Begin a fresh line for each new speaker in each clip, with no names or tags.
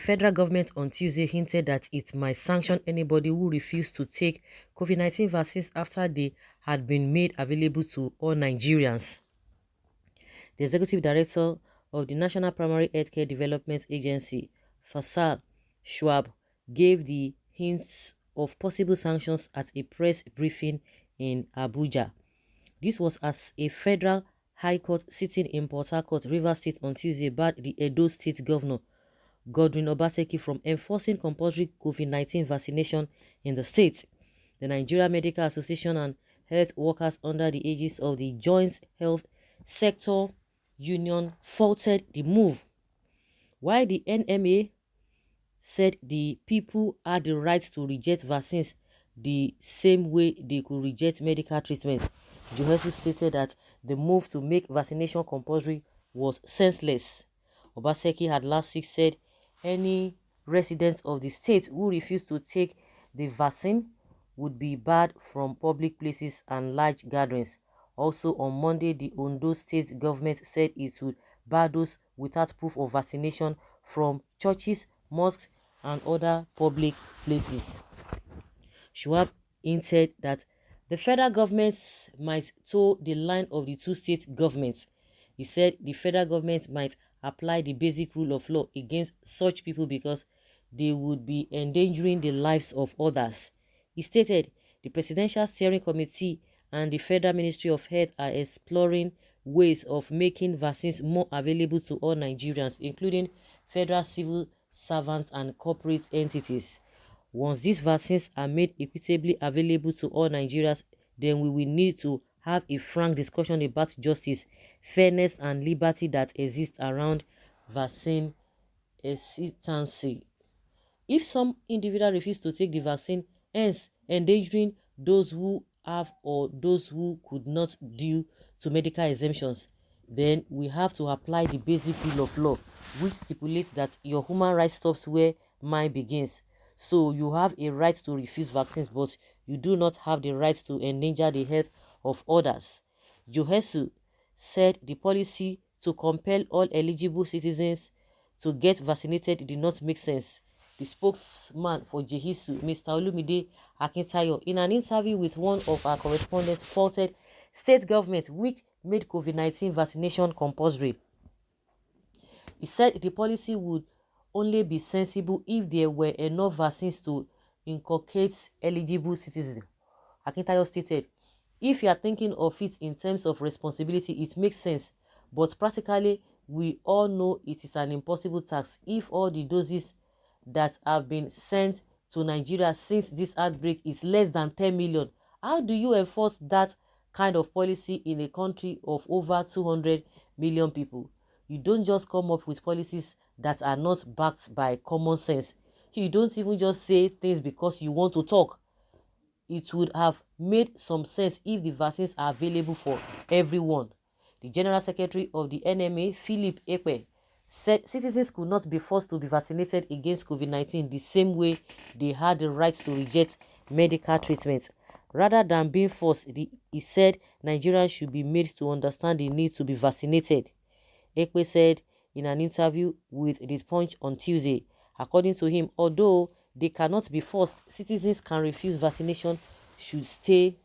federal government on Tuesday hinted that it might sanction anybody who refused to take COVID-19 vaccines after they had been made available to all Nigerians. The executive director of the National Primary Healthcare Development Agency, Faisal Schwab, gave the hints of possible sanctions at a press briefing in Abuja. This was as a federal high court sitting in Port Harcourt, Rivers State on Tuesday barred the Edo State Governor Godwin Obaseki from enforcing compulsory COVID-19 vaccination in the state. The Nigeria Medical Association and health workers under the aegis of the Joint Health Sector Union faulted the move, while the NMA said the people had the right to reject vaccines the same way they could reject medical treatment. Johesu stated that the move to make vaccination compulsory was senseless. Obaseki had last week said any resident of the state who refused to take the vaccine would be barred from public places and large gatherings. Also on Monday, the Ondo State government said it would bar those without proof of vaccination from churches, mosques, and other public places. Schwab hinted that the federal government might toe the line of the two state governments. He said the federal government might apply the basic rule of law against such people because they would be endangering the lives of others. He stated the Presidential Steering Committee and the Federal Ministry of Health are exploring ways of making vaccines more available to all Nigerians, including federal civil servants and corporate entities. Once these vaccines are made equitably available to all Nigerians, then we will need to have a frank discussion about justice, fairness, and liberty that exists around vaccine hesitancy. If some individual refuse to take the vaccine, hence endangering those who have or those who could not due to medical exemptions, then we have to apply the basic rule of law, which stipulates that your human right stops where mine begins. So you have a right to refuse vaccines, but you do not have the right to endanger the health of others. Johesu said the policy to compel all eligible citizens to get vaccinated did not make sense. The spokesman for Jehisu, Mr. Olumide Akintayo, in an interview with one of our correspondents, faulted state government which made COVID-19 vaccination compulsory. He said the policy would only be sensible if there were enough vaccines to inculcate eligible citizens. Akintayo stated, if you are thinking of it in terms of responsibility, it makes sense, but practically, we all know it is an impossible task if all the doses that have been sent to Nigeria since this outbreak is less than 10 million. How do you enforce that kind of policy in a country of over 200 million people? You don't just come up with policies that are not backed by common sense. You don't even just say things because you want to talk. It would have made some sense if the vaccines are available for everyone. The General Secretary of the NMA, Philip Ekpe, said citizens could not be forced to be vaccinated against COVID-19 the same way they had the right to reject medical treatment. Rather than being forced, he said Nigerians should be made to understand the need to be vaccinated. Ekpe said in an interview with The Punch on Tuesday, according to him, although they cannot be forced, citizens can refuse vaccination, should stay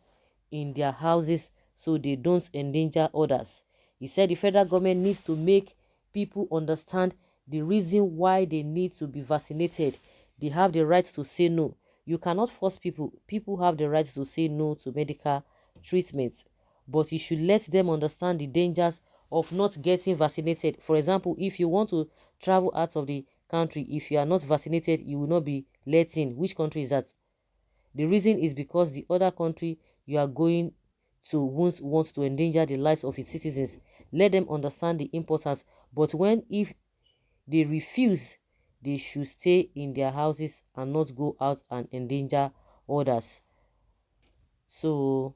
in their houses so they don't endanger others. He said the federal government needs to make people understand the reason why they need to be vaccinated. They have the right to say no. You cannot force people. People have the right to say no to medical treatment. But you should let them understand the dangers of not getting vaccinated. For example, if you want to travel out of the country, if you are not vaccinated, you will not be let in. Which country is that? The reason is because the other country you are going to won't want to endanger the lives of its citizens. Let them understand the importance. But if they refuse, they should stay in their houses and not go out and endanger others. So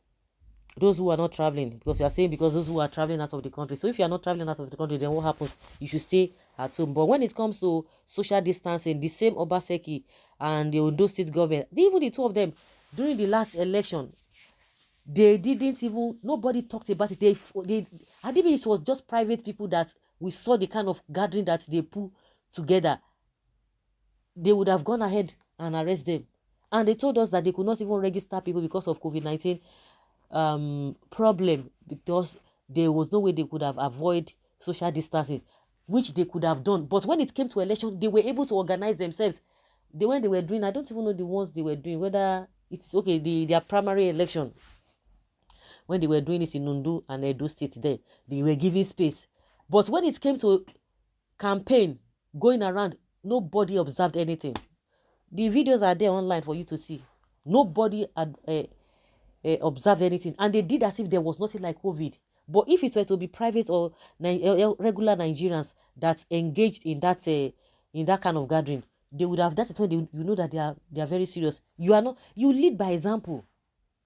those who are not traveling, because you are saying because those who are traveling out of the country. So if you are not traveling out of the country, then what happens? You should stay at home. But when it comes to social distancing, the same Obaseki and the Ondo State government, even the two of them, during the last election, they didn't even, nobody talked about it. I think it was just private people that we saw the kind of gathering that they put together. they would have gone ahead and arrest them. And they told us that they could not even register people because of COVID-19 problem, because there was no way they could have avoid social distancing, which they could have done. But when it came to election, they were able to organize themselves. When they were doing, I don't even know the ones they were doing, whether it's okay, their primary election, when they were doing this in Nundu and Edo State, there they were giving space. But when it came to campaign going around, nobody observed anything. The videos are there online for you to see. Nobody had observed anything, and they did as if there was nothing like COVID. But if it were to be private or regular Nigerians that engaged in that kind of gathering, they would have. That is when you know that they are very serious. You are not. You lead by example.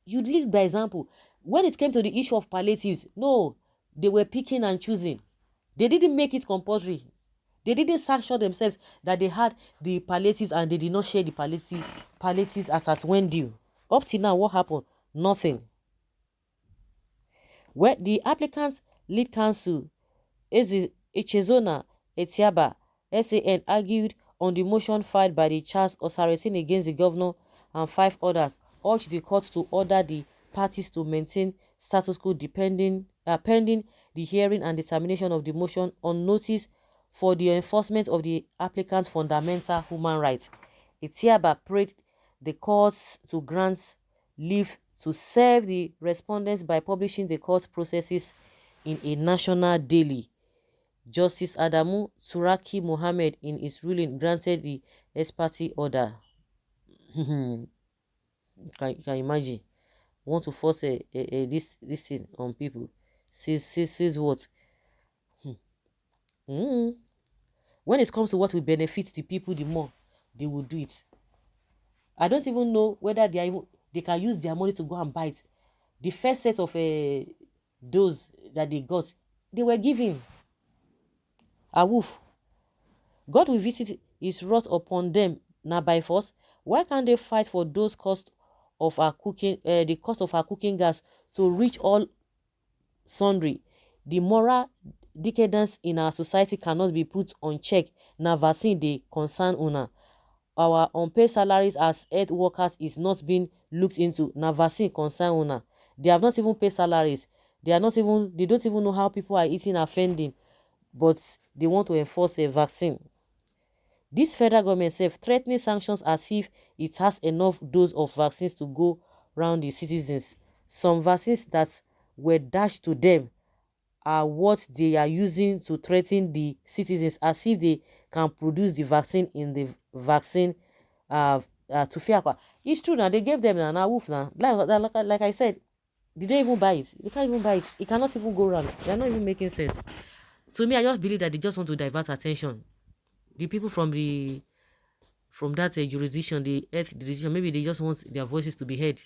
You lead by example. When it came to the issue of palliatives, no, they were picking and choosing. They didn't make it compulsory. They didn't sanction themselves that they had the palliatives and they did not share the palliatives as at when due. Up till now, what happened? Nothing. Where the applicant's lead counsel, Echezona Etiaba, SAN, argued on the motion filed by the Charles Osaretin against the governor and 5 others, urged the court to order the parties to maintain status quo pending the hearing and determination of the motion on notice for the enforcement of the applicant's fundamental human rights. Etiaba prayed the courts to grant leave to serve the respondents by publishing the court processes in a national daily. Justice Adamu Turaki Mohammed, in his ruling, granted the ex parte order. You can imagine. Want to force this thing on people. Says what? When it comes to what will benefit the people the more, they will do it. I don't even know whether they can use their money to go and buy it. The first set of those that they got, they were given. Awoof. God will visit his wrath upon them now by force. Why can't they fight for those cost of our cooking, the cost of our cooking gas to reach all sundry? The moral decadence in our society cannot be put on check. Now vaccine they concern una. Our unpaid salaries as health workers is not being looked into. Now vaccine concern una. They have not even paid salaries. They don't even know how people are eating offending, but they want to enforce a vaccine. This federal government threatening sanctions as if it has enough dose of vaccines to go round the citizens. Some vaccines that were dashed to them are what they are using to threaten the citizens, as if they can produce the vaccine in the vaccine to Fiakwa. It's true now, they gave them now, woof now. Like I said, did they even buy it? They can't even buy it. It cannot even go round. They're not even making sense. To me, I just believe that they just want to divert attention. The people from that jurisdiction, the earth jurisdiction, maybe they just want their voices to be heard.